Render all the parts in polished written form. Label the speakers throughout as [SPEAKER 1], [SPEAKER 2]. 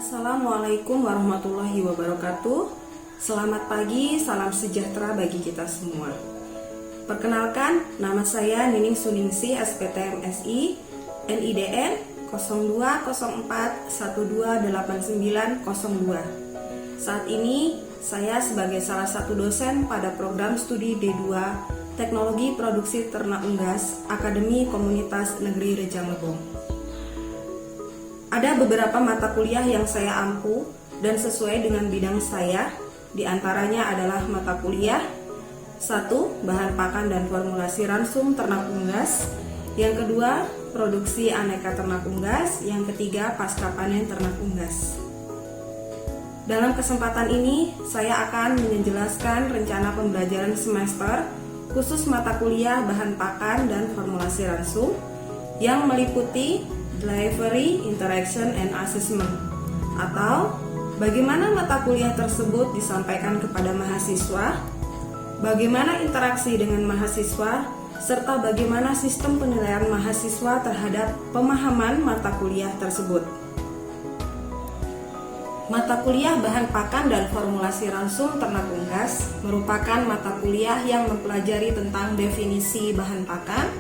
[SPEAKER 1] Assalamualaikum warahmatullahi wabarakatuh. Selamat pagi, salam sejahtera bagi kita semua. Perkenalkan, nama saya Nining Suningsi, SPT MSI, NIDN 0204128902. Saat ini, saya sebagai salah satu dosen pada program studi D2 Teknologi Produksi Ternak Unggas Akademi Komunitas Negeri Rejang Lebong. Ada beberapa mata kuliah yang saya ampu dan sesuai dengan bidang saya. Di antaranya adalah mata kuliah 1. Bahan pakan dan formulasi ransum ternak unggas. Yang kedua, produksi aneka ternak unggas. Yang ketiga, pasca panen ternak unggas. Dalam kesempatan ini, saya akan menjelaskan rencana pembelajaran semester khusus mata kuliah bahan pakan dan formulasi ransum yang meliputi Delivery, Interaction, and Assessment, atau bagaimana mata kuliah tersebut disampaikan kepada mahasiswa, bagaimana interaksi dengan mahasiswa, serta bagaimana sistem penilaian mahasiswa terhadap pemahaman mata kuliah tersebut. Mata kuliah bahan pakan dan formulasi ransum ternak unggas merupakan mata kuliah yang mempelajari tentang definisi bahan pakan,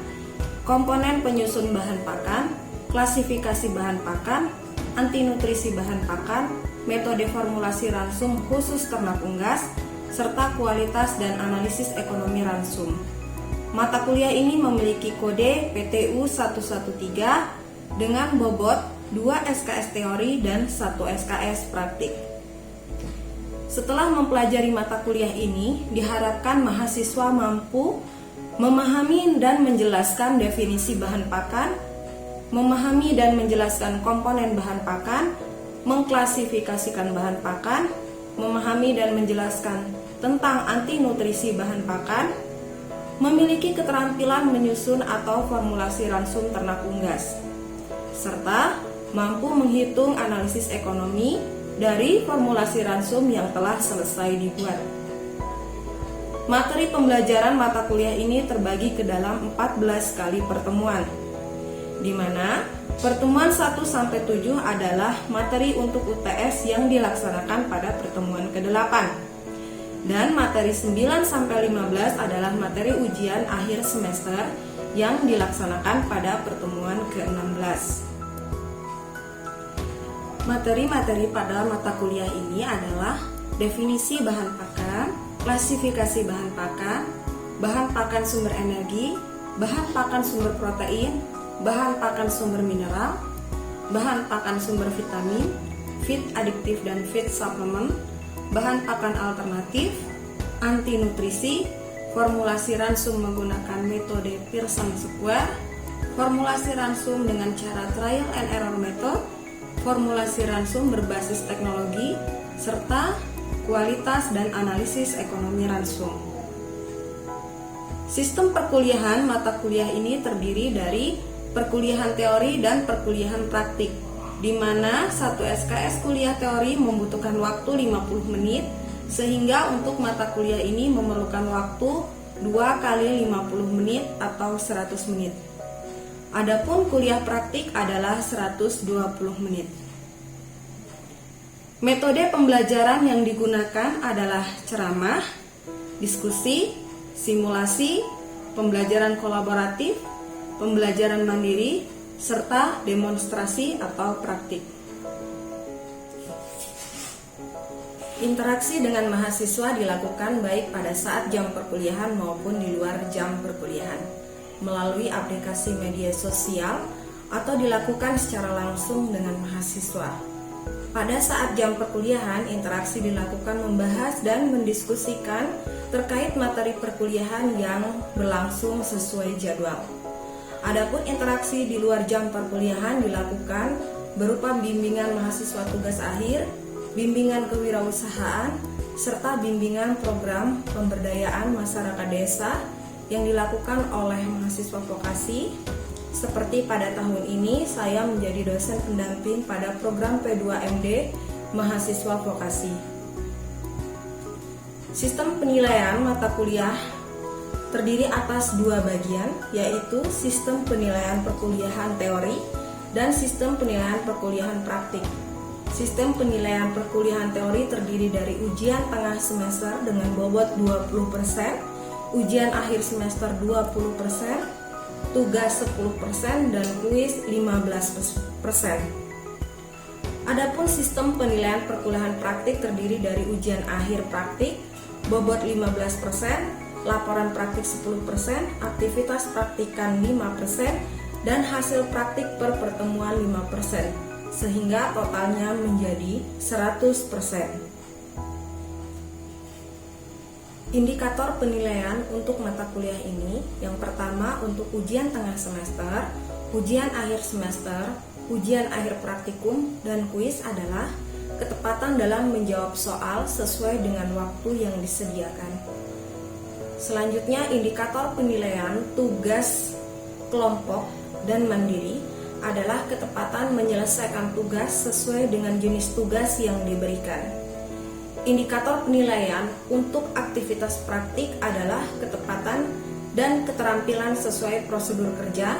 [SPEAKER 1] komponen penyusun bahan pakan, klasifikasi bahan pakan, antinutrisi bahan pakan, metode formulasi ransum khusus ternak unggas, serta kualitas dan analisis ekonomi ransum. Mata kuliah ini memiliki kode PTU 113 dengan bobot 2 SKS teori dan 1 SKS praktik. Setelah mempelajari mata kuliah ini, diharapkan mahasiswa mampu memahami dan menjelaskan definisi bahan pakan, memahami dan menjelaskan komponen bahan pakan, mengklasifikasikan bahan pakan, memahami dan menjelaskan tentang antinutrisi bahan pakan, memiliki keterampilan menyusun atau formulasi ransum ternak unggas, serta mampu menghitung analisis ekonomi dari formulasi ransum yang telah selesai dibuat. Materi pembelajaran mata kuliah ini terbagi ke dalam 14 kali pertemuan, di mana pertemuan 1-7 adalah materi untuk UTS yang dilaksanakan pada pertemuan ke-8, dan materi 9-15 adalah materi ujian akhir semester yang dilaksanakan pada pertemuan ke-16. Materi-materi pada mata kuliah ini adalah definisi bahan pakan, klasifikasi bahan pakan sumber energi, bahan pakan sumber protein, bahan pakan sumber mineral, bahan pakan sumber vitamin, feed adiktif dan feed supplement, bahan pakan alternatif, antinutrisi, formulasi ransum menggunakan metode Pearson Square, formulasi ransum dengan cara trial and error method, formulasi ransum berbasis teknologi, serta kualitas dan analisis ekonomi ransum. Sistem perkuliahan mata kuliah ini terdiri dari perkuliahan teori dan perkuliahan praktik, di mana 1 SKS kuliah teori membutuhkan waktu 50 menit, sehingga untuk mata kuliah ini memerlukan waktu 2 kali 50 menit atau 100 menit. Adapun kuliah praktik adalah 120 menit. Metode pembelajaran yang digunakan adalah ceramah, diskusi, simulasi, pembelajaran kolaboratif, pembelajaran mandiri, serta demonstrasi atau praktik. Interaksi dengan mahasiswa dilakukan baik pada saat jam perkuliahan maupun di luar jam perkuliahan, melalui aplikasi media sosial atau dilakukan secara langsung dengan mahasiswa. Pada saat jam perkuliahan, interaksi dilakukan membahas dan mendiskusikan terkait materi perkuliahan yang berlangsung sesuai jadwal. Adapun interaksi di luar jam perkuliahan dilakukan berupa bimbingan mahasiswa tugas akhir, bimbingan kewirausahaan, serta bimbingan program pemberdayaan masyarakat desa yang dilakukan oleh mahasiswa vokasi. Seperti pada tahun ini, saya menjadi dosen pendamping pada program P2MD mahasiswa vokasi. Sistem penilaian mata kuliah terdiri atas 2 bagian, yaitu sistem penilaian perkuliahan teori dan sistem penilaian perkuliahan praktik. Sistem penilaian perkuliahan teori terdiri dari ujian tengah semester dengan bobot 20%, ujian akhir semester 20%, tugas 10%, dan kuis 15%. Adapun sistem penilaian perkuliahan praktik terdiri dari ujian akhir praktik, bobot 15%, laporan praktik 10%, aktivitas praktikan 5%, dan hasil praktik per pertemuan 5%. Sehingga totalnya menjadi 100%. Indikator penilaian untuk mata kuliah ini, yang pertama untuk ujian tengah semester, ujian akhir semester, ujian akhir praktikum, dan kuis adalah ketepatan dalam menjawab soal sesuai dengan waktu yang disediakan. Selanjutnya, indikator penilaian tugas kelompok dan mandiri adalah ketepatan menyelesaikan tugas sesuai dengan jenis tugas yang diberikan. Indikator penilaian untuk aktivitas praktik adalah ketepatan dan keterampilan sesuai prosedur kerja,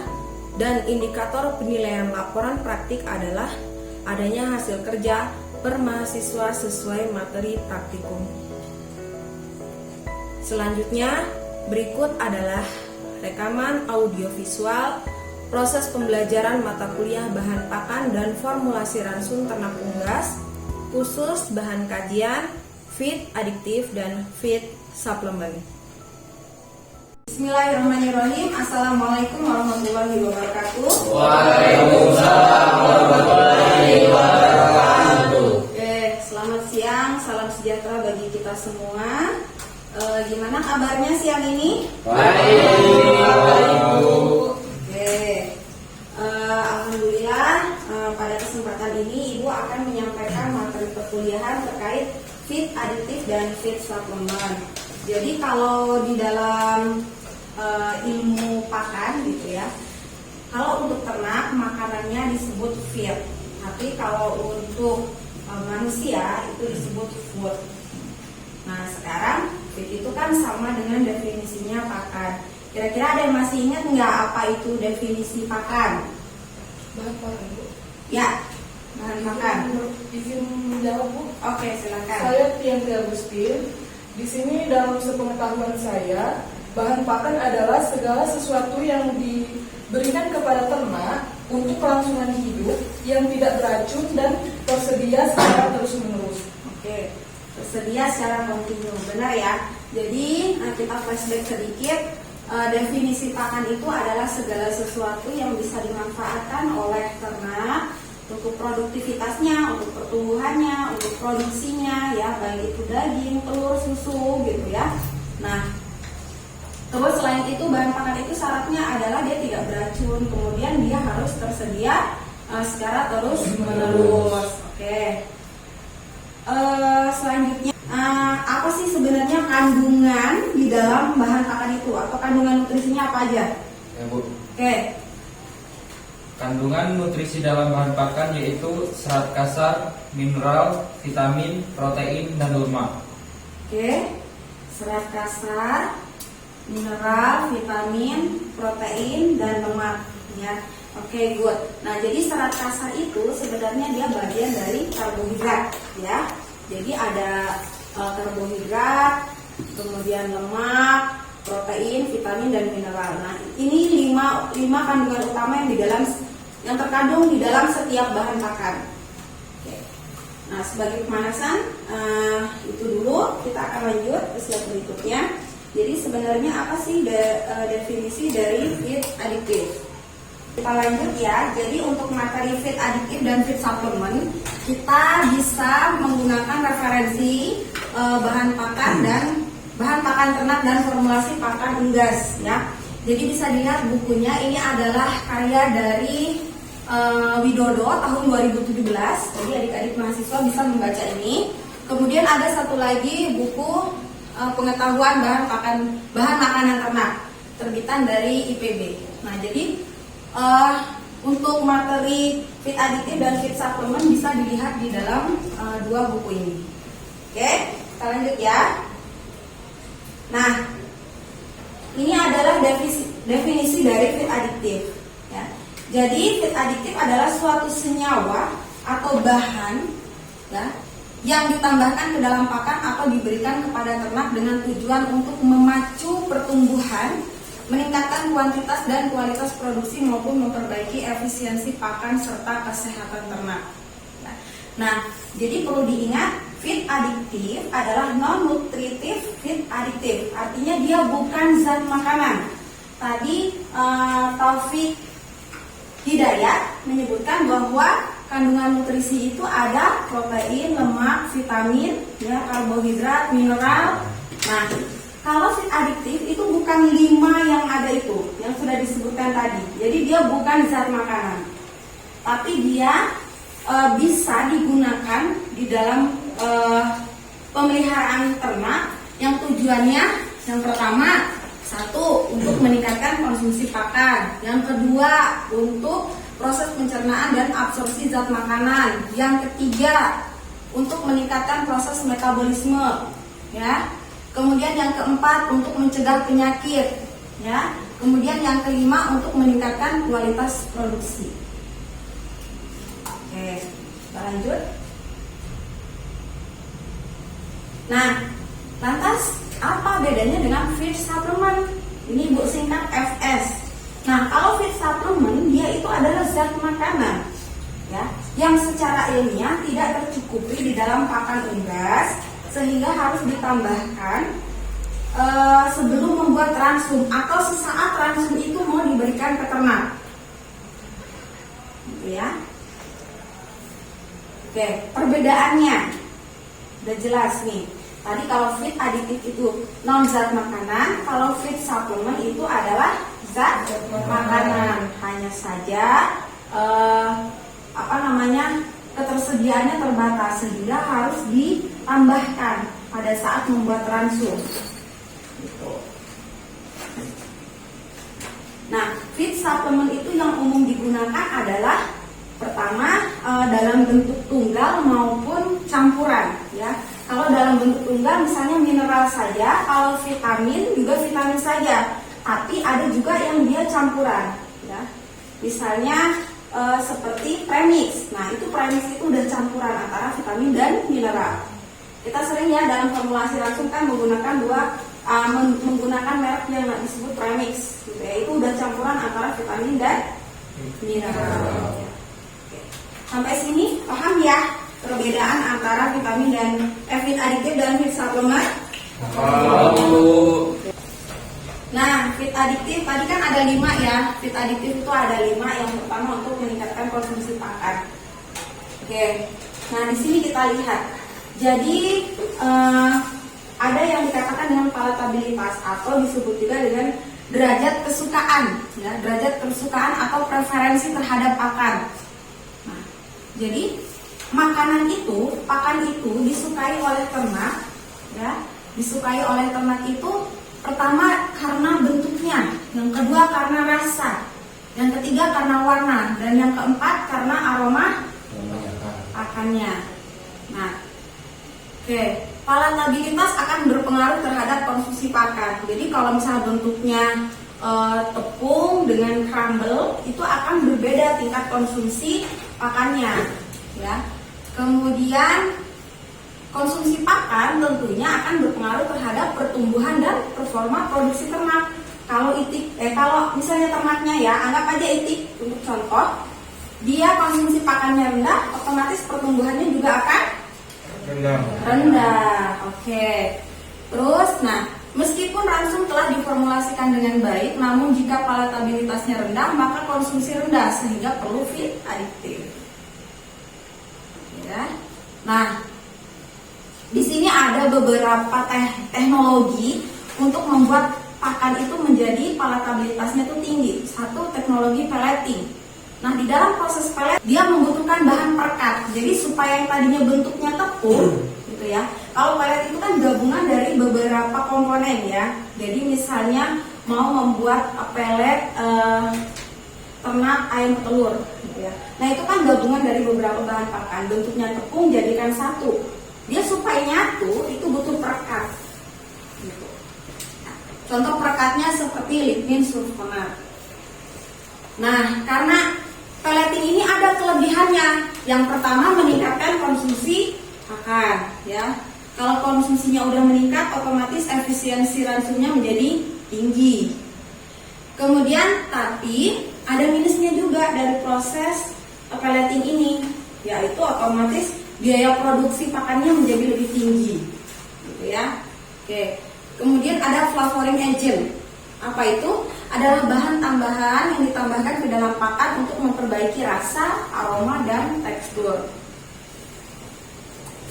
[SPEAKER 1] dan indikator penilaian laporan praktik adalah adanya hasil kerja per mahasiswa sesuai materi praktikum. Selanjutnya, berikut adalah rekaman audiovisual proses pembelajaran mata kuliah bahan pakan dan formulasi ransum ternak unggas, khusus bahan kajian, feed adiktif, dan feed suplemen. Bismillahirrahmanirrahim. Assalamualaikum warahmatullahi wabarakatuh.
[SPEAKER 2] Waalaikumsalam warahmatullahi wabarakatuh.
[SPEAKER 1] Oke, selamat siang, salam sejahtera bagi kita semua. Gimana kabarnya siang ini?
[SPEAKER 2] Baik.
[SPEAKER 1] Alhamdulillah, pada kesempatan ini Ibu akan menyampaikan materi perkuliahan terkait feed adiktif dan feed suplemen. Jadi kalau di dalam ilmu pakan gitu ya, kalau untuk ternak makanannya disebut feed, tapi kalau untuk manusia itu disebut food. Nah sekarang feed itu kan sama dengan definisinya pakan. Kira-kira ada yang masih ingat nggak apa itu definisi pakan?
[SPEAKER 3] Bahan pakan, Bu.
[SPEAKER 1] Ya, bahan pakan.
[SPEAKER 3] Izin menjawab, Bu.
[SPEAKER 1] Oke, silakan.
[SPEAKER 3] Saya Tianti Agustin. Di sini dalam sepengetahuan saya, bahan pakan adalah segala sesuatu yang diberikan kepada ternak untuk kelangsungan hidup yang tidak beracun dan tersedia secara terus-menerus.
[SPEAKER 1] Oke, tersedia secara kontinu, benar ya. Jadi kita flashback sedikit. Definisi pakan itu adalah segala sesuatu yang bisa dimanfaatkan oleh ternak untuk produktivitasnya, untuk pertumbuhannya, untuk produksinya, ya baik itu daging, telur, susu, gitu ya. Nah, terus selain itu bahan pakan itu syaratnya adalah dia tidak beracun, kemudian dia harus tersedia secara terus menerus. Oke. Selanjutnya, apa sih sebenarnya kandungan di dalam bahan pakan itu, atau kandungan nutrisinya apa aja?
[SPEAKER 2] Ya, Bu.
[SPEAKER 1] Oke.
[SPEAKER 2] Kandungan nutrisi dalam bahan pakan yaitu serat kasar, mineral, vitamin, protein, dan lemak.
[SPEAKER 1] Oke. Serat kasar, mineral, vitamin, protein, dan lemak. Ya. Oke, good. Nah, jadi serat kasar itu sebenarnya dia bagian dari karbohidrat, ya. Jadi ada karbohidrat, kemudian lemak, protein, vitamin, dan mineral. Nah, ini lima kandungan utama yang terkandung di dalam setiap bahan pakan. Oke. Nah, sebagai pemanasan itu dulu, kita akan lanjut ke slide berikutnya. Jadi sebenarnya apa sih definisi dari feed adiktif? Kita lanjut ya. Jadi untuk materi feed adiktif dan feed suplemen, kita bisa menggunakan referensi bahan pakan dan bahan pakan ternak dan formulasi pakan unggas ya. Jadi bisa dilihat bukunya, ini adalah karya dari Widodo tahun 2017. Jadi adik-adik mahasiswa bisa membaca ini. Kemudian ada satu lagi buku pengetahuan bahan makanan ternak, terbitan dari IPB. Nah, jadi untuk materi feed adiktif dan feed suplemen bisa dilihat di dalam dua buku ini. Oke, kita lanjut ya. Nah, ini adalah definisi dari feed adiktif. Ya. Jadi feed adiktif adalah suatu senyawa atau bahan ya, yang ditambahkan ke dalam pakan atau diberikan kepada ternak dengan tujuan untuk memacu pertumbuhan, meningkatkan kuantitas dan kualitas produksi maupun memperbaiki efisiensi pakan serta kesehatan ternak. Nah, jadi perlu diingat, feed additif adalah non-nutritive feed additif, artinya dia bukan zat makanan. Tadi Taufik Hidayat menyebutkan bahwa kandungan nutrisi itu ada protein, lemak, vitamin, ya, karbohidrat, mineral. Nah, kalau feed additif itu bukan 5 yang ada itu, yang sudah disebutkan tadi. Jadi dia bukan zat makanan, tapi dia bisa digunakan di dalam pemeliharaan ternak yang tujuannya yang pertama, satu, untuk meningkatkan konsumsi pakan. Yang kedua, untuk proses pencernaan dan absorpsi zat makanan. Yang ketiga, untuk meningkatkan proses metabolisme, ya. Kemudian yang keempat, untuk mencegah penyakit, ya. Kemudian yang kelima, untuk meningkatkan kualitas produksi. Oke, kita lanjut. Nah, lantas apa bedanya dengan feed supplement? Ini Bu singkat FS. Nah, kalau feed supplement dia itu adalah zat makanan, ya, yang secara ilmiah tidak tercukupi di dalam pakan unggas sehingga harus ditambahkan sebelum membuat transum atau sesaat transum itu mau diberikan ke ternak, gitu ya. Oke, perbedaannya udah jelas nih. Tadi kalau feed aditif itu non zat makanan, kalau feed supplement itu adalah zat makanan. Hanya saja ketersediaannya terbatas sehingga harus ditambahkan pada saat membuat transum. Gitu. Nah, feed supplement itu yang umum digunakan adalah pertama dalam bentuk tunggal maupun campuran, ya. Kalau dalam bentuk tunggal misalnya mineral saja, kalau vitamin juga vitamin saja. Tapi ada juga yang dia campuran, ya. Misalnya seperti premix. Nah, itu premix itu udah campuran antara vitamin dan mineral. Kita sering ya dalam formulasi langsung kan menggunakan menggunakan merek yang disebut premix, gitu ya. Itu udah campuran antara vitamin dan mineral. Sampai sini paham ya perbedaan antara vitamin dan feed aditif dan feed supplement? Nah, feed aditif tadi kan ada 5 ya. Feed aditif itu ada 5. Yang pertama untuk meningkatkan konsumsi pakan. Oke. Nah, di sini kita lihat. Jadi ada yang dikatakan dengan palatabilitas atau disebut juga dengan derajat kesukaan, ya, derajat kesukaan atau preferensi terhadap pakan. Jadi pakan itu disukai oleh ternak, ya. Disukai oleh ternak itu pertama karena bentuknya, yang kedua karena rasa, yang ketiga karena warna, dan yang keempat karena aroma pakannya. Nah, oke, palatabilitas akan berpengaruh terhadap konsumsi pakan. Jadi kalau misalnya bentuknya tepung dengan crumble itu akan berbeda tingkat konsumsi pakannya, ya. Kemudian konsumsi pakan tentunya akan berpengaruh terhadap pertumbuhan dan performa produksi ternak. Kalau misalnya ternaknya ya, anggap aja itik untuk contoh, dia konsumsi pakannya rendah, otomatis pertumbuhannya juga akan rendah. Oke. Terus, nah, meskipun ransum telah diformulasikan dengan baik, namun jika palatabilitasnya rendah, maka konsumsi rendah sehingga perlu feed aditif. Ya. Nah, di sini ada beberapa teknologi untuk membuat pakan itu menjadi palatabilitasnya itu tinggi. Satu, teknologi pelleting. Nah, di dalam proses pellet dia membutuhkan bahan perekat. Jadi supaya yang tadinya bentuknya tepung, gitu ya. Kalau pellet itu kan gabungan dari beberapa komponen ya. Jadi misalnya mau membuat pellet ternak ayam telur, gitu ya. Nah, itu kan gabungan dari beberapa bahan pakan. Bentuknya tepung jadikan satu. Dia supaya nyatu itu butuh perekat. Gitu. Nah, contoh perekatnya seperti lignin sulfonat. Nah, karena pelleting ini ada kelebihannya. yang pertama meningkatkan konsumsi pakan, ya. Kalau konsumsinya udah meningkat, otomatis efisiensi ransumnya menjadi tinggi. Kemudian, tapi ada minusnya juga dari proses pelleting ini, yaitu otomatis biaya produksi pakannya menjadi lebih tinggi, gitu ya. Oke. Kemudian ada flavoring agent. Apa itu? Adalah bahan tambahan yang ditambahkan ke dalam pakan untuk memperbaiki rasa, aroma, dan tekstur.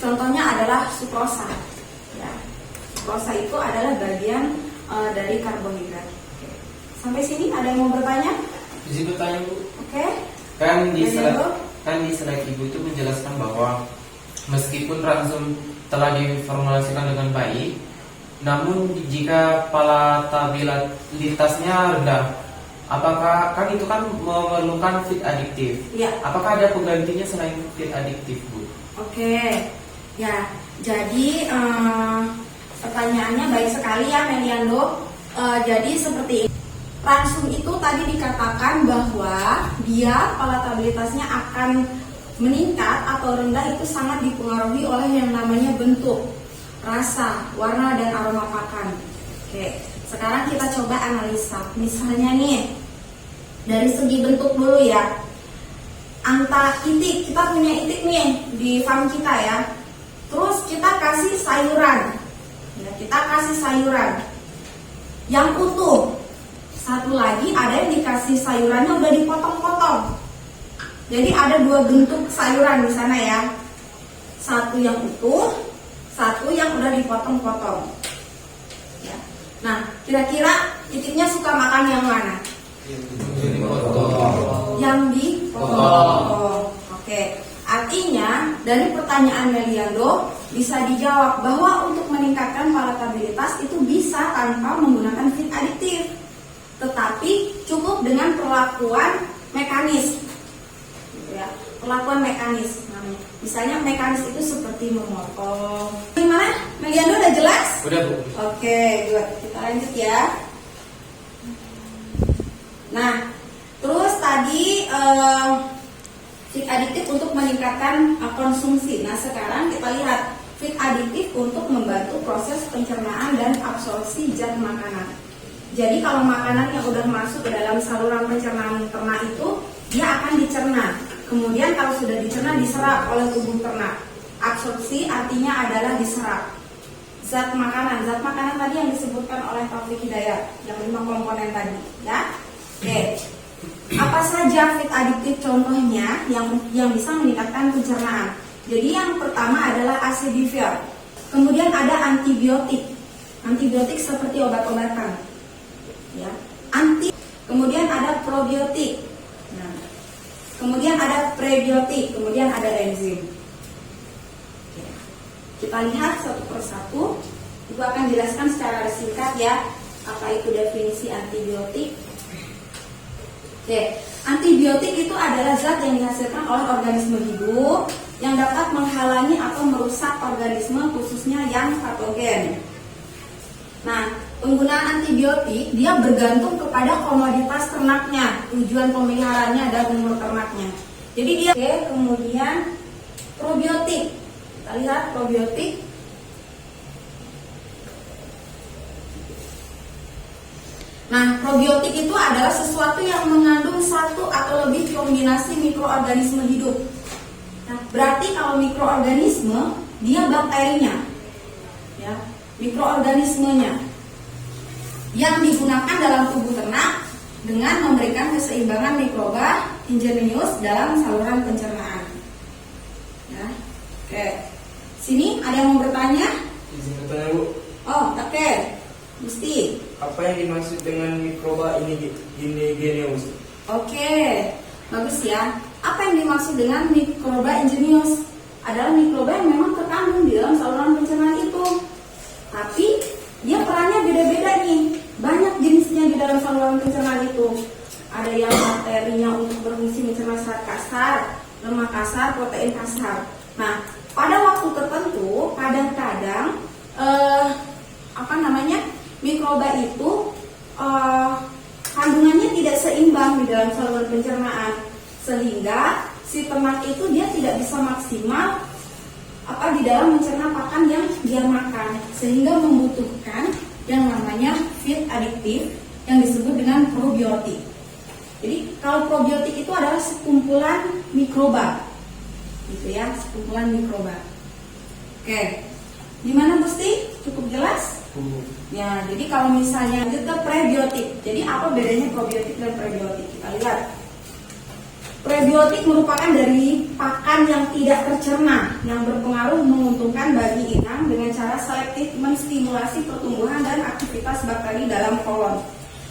[SPEAKER 1] Contohnya adalah sukrosa. Ya. Sukrosa itu adalah bagian dari karbohidrat. Oke. Sampai sini ada yang mau bertanya?
[SPEAKER 2] Izin bertanya, Bu.
[SPEAKER 1] Oke.
[SPEAKER 2] Kan di
[SPEAKER 1] Jadi,
[SPEAKER 2] slide Ibu itu menjelaskan bahwa meskipun ransum telah diformulasikan dengan baik, namun jika palatabilitasnya rendah, apakah kan itu kan memerlukan feed adiktif?
[SPEAKER 1] Ya.
[SPEAKER 2] Apakah ada penggantinya selain feed adiktif, Bu?
[SPEAKER 1] Oke. Ya, jadi pertanyaannya baik sekali ya, Meliando. Jadi seperti ini. Ransum itu tadi dikatakan bahwa dia palatabilitasnya akan meningkat atau rendah itu sangat dipengaruhi oleh yang namanya bentuk, rasa, warna, dan aroma pakan. Oke, sekarang kita coba analisa. Misalnya nih, dari segi bentuk dulu ya. Angka itik, kita punya itik nih di farm kita ya. Terus kita kasih sayuran. Ya, kita kasih sayuran yang utuh. Satu lagi ada yang dikasih sayurannya udah dipotong-potong. Jadi ada dua bentuk sayuran di sana ya. Satu yang utuh, satu yang udah dipotong-potong. Ya. Nah, kira-kira itiknya suka makan yang mana? Yang dipotong. Oke. Artinya dari pertanyaan Meliando bisa dijawab bahwa untuk meningkatkan palatabilitas itu bisa tanpa menggunakan feed adiktif, tetapi cukup dengan perlakuan mekanis. Ya, perlakuan mekanis namanya. Misalnya mekanis itu seperti memotong. Gimana? Meliando udah jelas?
[SPEAKER 2] Udah, Bu.
[SPEAKER 1] Oke, good. Kita lanjut ya. Nah, terus tadi feed adiktif untuk meningkatkan konsumsi. Nah, sekarang kita lihat feed adiktif untuk membantu proses pencernaan dan absorpsi zat makanan. Jadi kalau makanan yang udah masuk ke dalam saluran pencernaan ternak itu, dia akan dicerna. Kemudian kalau sudah dicerna, diserap oleh tubuh ternak. Absorpsi artinya adalah diserap zat makanan. Zat makanan tadi yang disebutkan oleh Taufik Hidayat, yang 5 komponen tadi, ya. Oke. Apa saja feed adiktif contohnya yang bisa meningkatkan pencernaan? Jadi yang pertama adalah acidifier. Kemudian ada antibiotik. Antibiotik seperti obat-obatan. Ya. Kemudian ada probiotik. Nah, kemudian ada prebiotik, kemudian ada enzim. Oke. Kita lihat satu persatu. Ibu akan jelaskan secara singkat ya, apa itu definisi antibiotik. Oke, antibiotik itu adalah zat yang dihasilkan oleh organisme hidup yang dapat menghalangi atau merusak organisme khususnya yang patogen. Nah, penggunaan antibiotik dia bergantung kepada komoditas ternaknya, tujuan pemeliharaannya dan umur ternaknya. Jadi dia kemudian probiotik. Kita lihat probiotik. Nah, probiotik itu adalah sesuatu yang mengandung satu atau lebih kombinasi mikroorganisme hidup. Nah, berarti kalau mikroorganisme, dia bakterinya, ya, mikroorganismenya yang digunakan dalam tubuh ternak dengan memberikan keseimbangan mikroba ingenius dalam saluran pencernaan. Ya, oke. Sini ada yang mau bertanya?
[SPEAKER 4] Izin bertanya, Bu.
[SPEAKER 1] Oh, oke. Mesti.
[SPEAKER 4] Apa yang dimaksud dengan mikroba ingenius?
[SPEAKER 1] Oke, bagus ya. Apa yang dimaksud dengan mikroba ingenius? Adalah mikroba yang memang terkandung di dalam saluran pencernaan itu. Tapi dia perannya beda-beda nih. Banyak jenisnya di dalam saluran pencernaan itu. Ada yang materinya untuk berfungsi mencerna serat kasar, lemak kasar, protein kasar. Nah, pada waktu tertentu kadang-kadang mikroba itu kandungannya tidak seimbang di dalam saluran pencernaan, sehingga si ternak itu dia tidak bisa maksimal di dalam mencerna pakan yang dia makan, sehingga membutuhkan yang namanya feed additif yang disebut dengan probiotik. Jadi kalau probiotik itu adalah sekumpulan mikroba, gitu ya, sekumpulan mikroba. Oke, gimana Gusti? Cukup jelas? Ya, jadi kalau misalnya lanjut ke prebiotik, jadi apa bedanya probiotik dan prebiotik? Kita lihat. Prebiotik merupakan dari pakan yang tidak tercerna yang berpengaruh menguntungkan bagi inang dengan cara selektif menstimulasi pertumbuhan dan aktivitas bakteri dalam kolon.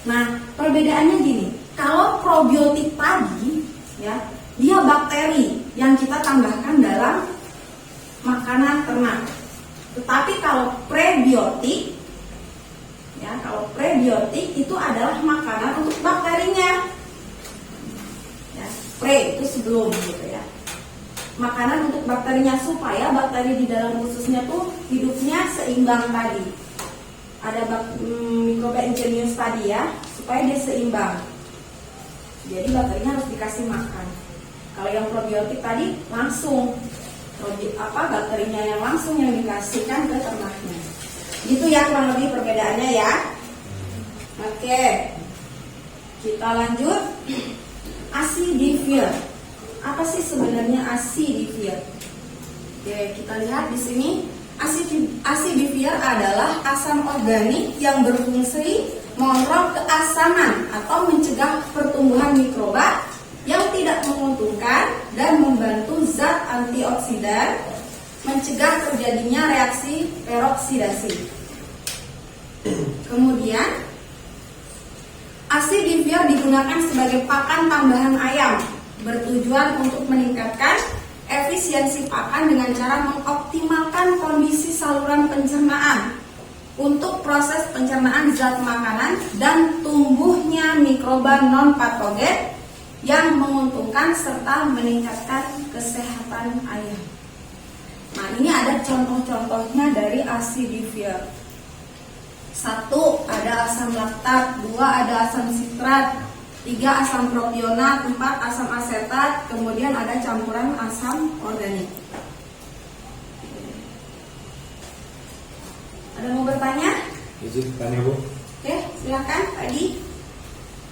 [SPEAKER 1] Nah, perbedaannya gini, kalau probiotik tadi ya, dia bakteri yang kita tambahkan dalam makanan ternak. Tetapi kalau prebiotik itu adalah makanan untuk bakterinya. Pre itu sebelum gitu ya, makanan untuk bakterinya supaya bakteri di dalam ususnya tuh hidupnya seimbang tadi. Ada mikroba ingenius tadi ya, supaya dia seimbang. Jadi bakterinya harus dikasih makan. Kalau yang probiotik tadi langsung bakterinya yang langsung yang dikasihkan ke ternaknya. Gitu ya kurang lebih perbedaannya ya. Oke, kita lanjut. Acidifir. Apa sih sebenarnya acidifir? Oke, kita lihat di sini. Acidifir adalah asam organik yang berfungsi mengontrol keasaman atau mencegah pertumbuhan mikroba yang tidak menguntungkan dan membantu zat antioksidan mencegah terjadinya reaksi peroksidasi. Kemudian acidifir digunakan sebagai pakan tambahan ayam, bertujuan untuk meningkatkan efisiensi pakan dengan cara mengoptimalkan kondisi saluran pencernaan untuk proses pencernaan zat makanan dan tumbuhnya mikroba non-patogen yang menguntungkan serta meningkatkan kesehatan ayam. Nah, ini ada contoh-contohnya dari acidifir. 1. Ada asam laktat, 2. Ada asam sitrat, 3. Asam propionat, 4. Asam asetat, kemudian ada campuran asam organik. Ada mau bertanya?
[SPEAKER 5] Izin tanya Bu.
[SPEAKER 1] Oke, silakan tadi.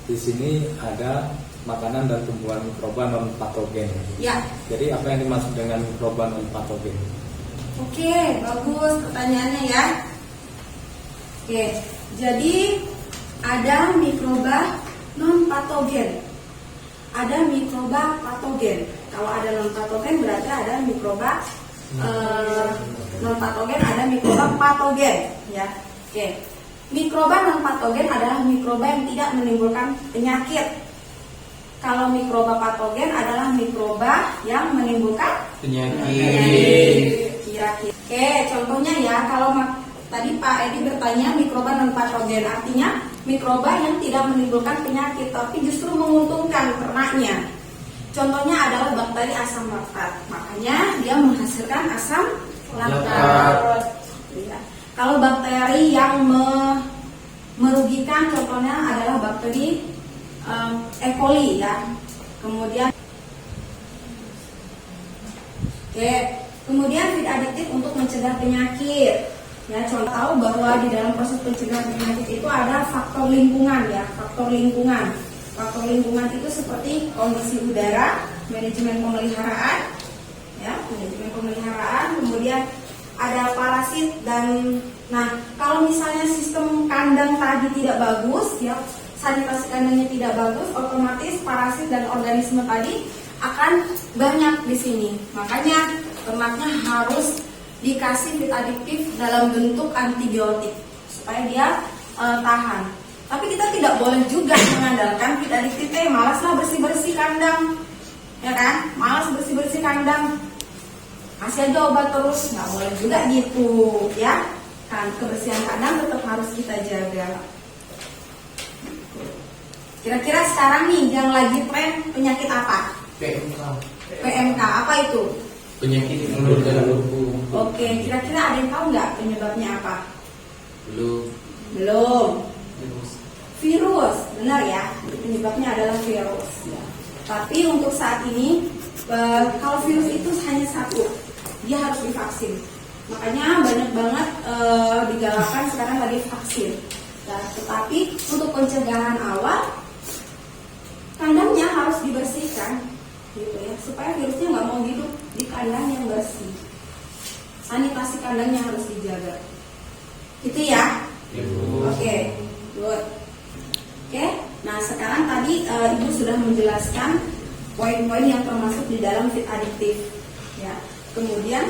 [SPEAKER 5] Di sini ada makanan dan tumbuhan mikroba non patogen.
[SPEAKER 1] Ya.
[SPEAKER 5] Jadi apa yang dimaksud dengan mikroba non patogen?
[SPEAKER 1] Oke, bagus pertanyaannya ya. Oke, jadi ada mikroba non patogen, ada mikroba patogen. Kalau ada non patogen berarti ada mikroba non patogen, ada mikroba patogen, ya. Oke, mikroba non patogen adalah mikroba yang tidak menimbulkan penyakit. Kalau mikroba patogen adalah mikroba yang menimbulkan
[SPEAKER 2] penyakit.
[SPEAKER 1] Kira-kira. Oke, contohnya ya, kalau tadi Pak Edi bertanya mikroba non patogen, artinya mikroba yang tidak menimbulkan penyakit tapi justru menguntungkan ternaknya. Contohnya adalah bakteri asam laktat, makanya dia menghasilkan asam laktat. Ya. Kalau bakteri yang merugikan contohnya adalah bakteri E. coli ya. Kemudian feed additif untuk mencegah penyakit. Ya, contoh tahu bahwa di dalam proses pencegahan penyakit itu ada faktor lingkungan ya, faktor lingkungan. Faktor lingkungan itu seperti kondisi udara, manajemen pemeliharaan, ya, manajemen pemeliharaan, kemudian ada parasit dan kalau misalnya sistem kandang tadi tidak bagus ya, sanitasi kandangnya tidak bagus, otomatis parasit dan organisme tadi akan banyak di sini. Makanya ternaknya harus dikasih feed additif dalam bentuk antibiotik supaya dia tahan. Tapi kita tidak boleh juga mengandalkan feed additif. Malaslah bersih-bersih kandang, ya kan? Malas bersih-bersih kandang, kasih aja obat terus, nggak boleh juga gitu, ya. Kan kebersihan kandang tetap harus kita jaga. Kira-kira sekarang nih yang lagi tren penyakit apa? PMK apa itu?
[SPEAKER 2] Penyakit mulut dan kuku.
[SPEAKER 1] Oke, kira-kira ada yang tahu nggak penyebabnya apa?
[SPEAKER 2] Belum.
[SPEAKER 1] Virus, benar ya? Penyebabnya adalah virus. Ya. Tapi untuk saat ini Kalau virus itu hanya satu, dia harus divaksin. Makanya banyak banget digalakkan sekarang lagi vaksin. Nah, tetapi untuk pencegahan awal, kandangnya harus dibersihkan, gitu ya, supaya virusnya nggak mau hidup di kandang yang bersih. Sanitasi kandangnya harus dijaga. Gitu ya. Oke, good. Oke, nah sekarang tadi Ibu sudah menjelaskan poin-poin yang termasuk di dalam feed adiktif. Ya, kemudian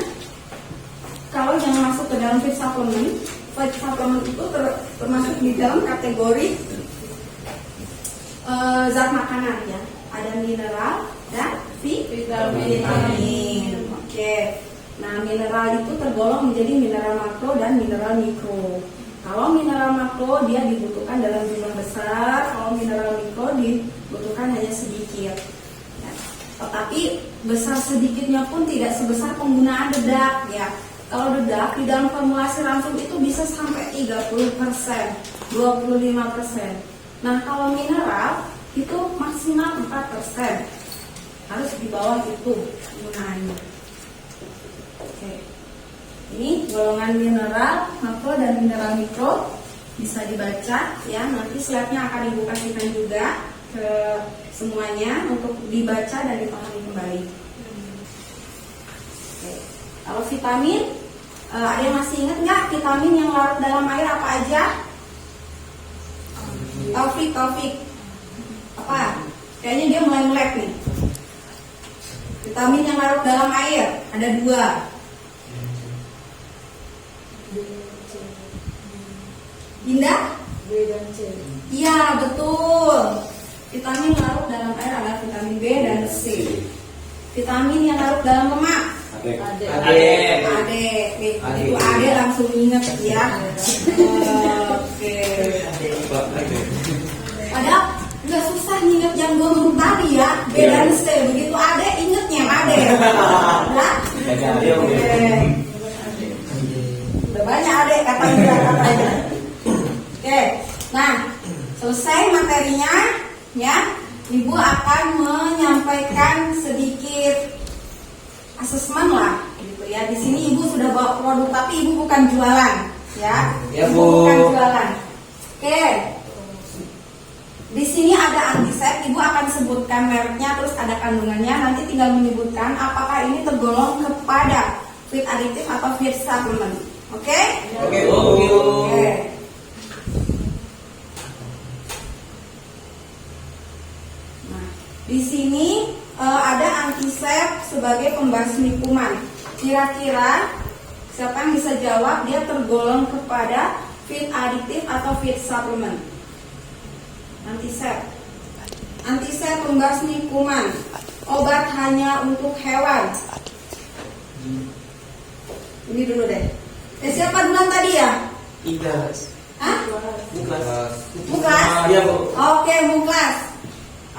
[SPEAKER 1] kalau yang masuk ke dalam feed supplement itu termasuk di dalam kategori zat makanan ya. Ada mineral dan vitamin. Oke. Nah, mineral itu tergolong menjadi mineral makro dan mineral mikro. Kalau mineral makro dia dibutuhkan dalam jumlah besar, kalau mineral mikro dibutuhkan hanya sedikit. Ya. Tetapi besar sedikitnya pun tidak sebesar penggunaan dedak ya. Kalau dedak di dalam formulasi ransum itu bisa sampai 30%, 25%. Nah, kalau mineral itu maksimal 4%. Harus di bawah itu penggunaannya. Oke. Ini golongan mineral makro dan mineral mikro bisa dibaca ya. Nanti slide-nya akan Ibu kasihkan juga ke semuanya untuk dibaca dan dipahami kembali. Oke. Kalau vitamin, ada yang masih ingat nggak vitamin yang larut dalam air apa aja? Taufik. Apa? Kayaknya dia mulai melek nih. Vitamin yang larut dalam air ada 2. Indah?
[SPEAKER 3] B dan C.
[SPEAKER 1] Iya, betul. Vitamin yang larut dalam air adalah vitamin B dan C. Vitamin yang larut dalam lemak?
[SPEAKER 2] Ade.
[SPEAKER 1] Itu Ade langsung ingat ya. Oke. Padahal nggak susah ingat yang 2 huruf tadi ya, B dan C. Begitu Ade ingetnya Ade. Nah, oke. Udah banyak Ade katanya. Oke, nah selesai materinya ya, Ibu akan menyampaikan sedikit asesmen lah, gitu ya. Di sini Ibu sudah bawa produk, tapi Ibu bukan jualan, ya.
[SPEAKER 2] Ya,
[SPEAKER 1] Ibu
[SPEAKER 2] Bu.
[SPEAKER 1] bukan jualan. Oke, di sini ada antisep, Ibu akan sebutkan mereknya, terus ada kandungannya. Nanti tinggal menyebutkan apakah ini tergolong kepada feed adiktif atau feed supplement. Oke? Oke. Di sini ada antisep sebagai pembasmi kuman. Kira-kira siapa yang bisa jawab dia tergolong kepada feed adiktif atau feed supplement? Antisep. Antisep pembasmi kuman. Obat hanya untuk hewan. Ini dulu deh. Siapa duluan tadi ya?
[SPEAKER 2] Igas.
[SPEAKER 1] Hah?
[SPEAKER 2] Muklas.
[SPEAKER 1] Muklas?
[SPEAKER 2] Iya, Bu.
[SPEAKER 1] Oke, Muklas.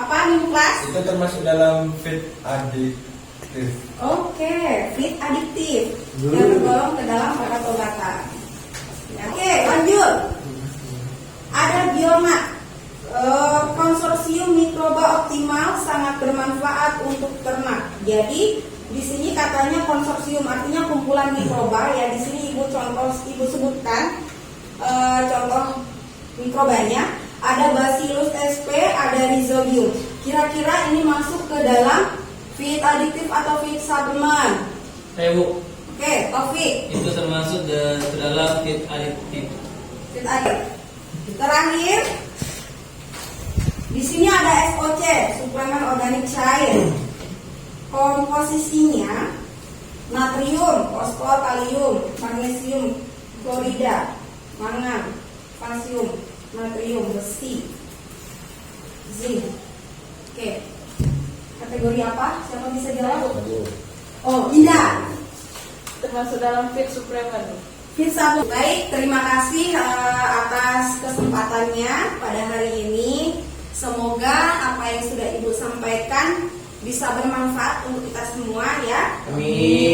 [SPEAKER 1] Apa nih Muklas?
[SPEAKER 4] Itu termasuk dalam feed adiktif.
[SPEAKER 1] Oke, feed adiktif yang tergolong ke dalam obat-obatan. Oke, lanjut. Ada biomat. Konsorsium mikroba optimal sangat bermanfaat untuk ternak. Jadi di sini katanya konsorsium artinya kumpulan mikroba ya. Di sini Ibu sebutkan contoh mikrobanya. Ada Bacillus sp, ada Rhizodium. Kira-kira ini masuk ke dalam feed adiktif atau feed supplement?
[SPEAKER 6] Bu,
[SPEAKER 1] Oke, Taufik.
[SPEAKER 6] itu termasuk ke dalam feed adiktif.
[SPEAKER 1] Feed adiktif. Terakhir, di sini ada SOC, suplemen organik cair. Komposisinya natrium, fosfor, kalium, magnesium, klorida, mangan, kalsium, natrium, besi, zinc. Oke. Kategori apa? Siapa bisa jawab? Oh, Indah.
[SPEAKER 3] Termasuk dalam feed suplemen.
[SPEAKER 1] Feed supplement. Baik, terima kasih atas kesempatannya pada hari ini. Semoga apa yang sudah Ibu sampaikan bisa bermanfaat untuk kita semua ya.
[SPEAKER 2] Amin.